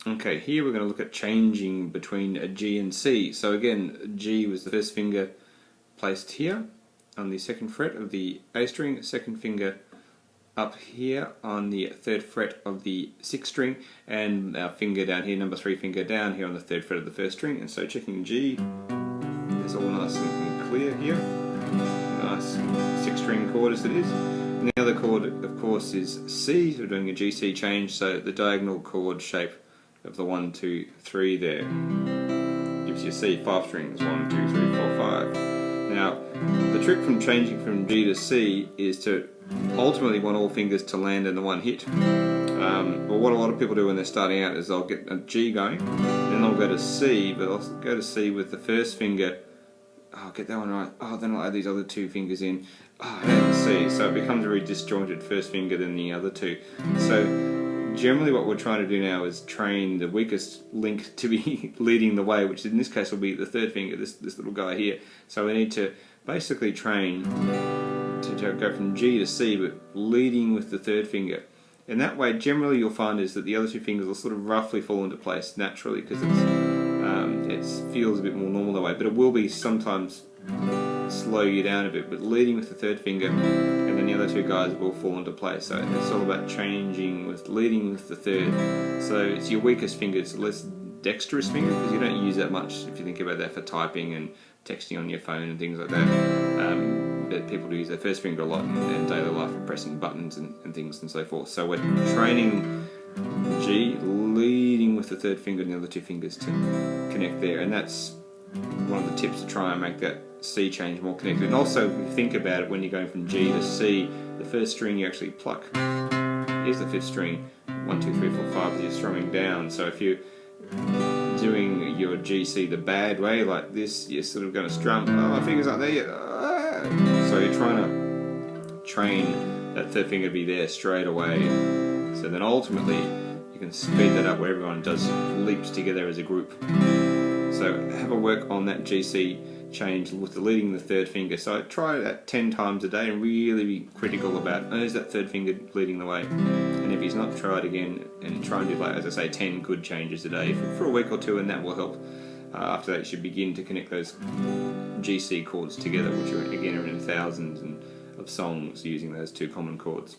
Okay, here we're going to look at changing between a G and C. So again, G was the first finger placed here on the second fret of the A string, second finger up here on the third fret of the sixth string, and our finger down here, number 3 finger down here on the third fret of the first string. And so checking G, it's all nice and clear here. Nice 6-string chord as it is. And the other chord, of course, is C. So we're doing a GC change, so the diagonal chord shape of the 1, 2, 3 there gives you C, 5 strings, 1, 2, 3, 4, 5. Now, the trick from changing from G to C is to ultimately want all fingers to land in the one hit. But what a lot of people do when they're starting out is they'll get a G going, then they'll go to C, but they'll go to C with the first finger. Oh, get that one right. Oh, then I'll add these other 2 fingers in. Oh, and C. So it becomes a very disjointed first finger than the other 2. So generally what we're trying to do now is train the weakest link to be leading the way, which in this case will be the third finger, this little guy here. So we need to basically train to go from G to C, but leading with the third finger. And that way generally you'll find is that the other 2 fingers will sort of roughly fall into place naturally, because it feels a bit more normal that way, but it will be sometimes slow you down a bit, but leading with the third finger and then the other 2 guys will fall into place. So it's all about changing with leading with the third. So it's your weakest finger, it's less dexterous finger, because you don't use that much if you think about that for typing and texting on your phone and things like that. But people do use their first finger a lot in daily life for pressing buttons and things and so forth. So we're training G, leading with the third finger and the other 2 fingers to connect there, and that's one of the tips to try and make that C change more connected. And also, if you think about it, when you're going from G to C, the first string you actually pluck is the 5th string. 1, 2, 3, 4, 5 is you're strumming down. So if you're doing your GC the bad way, like this, you're sort of going to strum, oh, my finger's not there yet. So you're trying to train that third finger to be there straight away. So then ultimately you can speed that up where everyone does leaps together as a group. So have a work on that GC change with the leading the third finger. So try that 10 times a day and really be critical about, oh, is that third finger leading the way? And if he's not, try it again and try and do, like, as I say, 10 good changes a day for a week or 2, and that will help. After that you should begin to connect those GC chords together, which are, again, are in thousands of songs using those 2 common chords.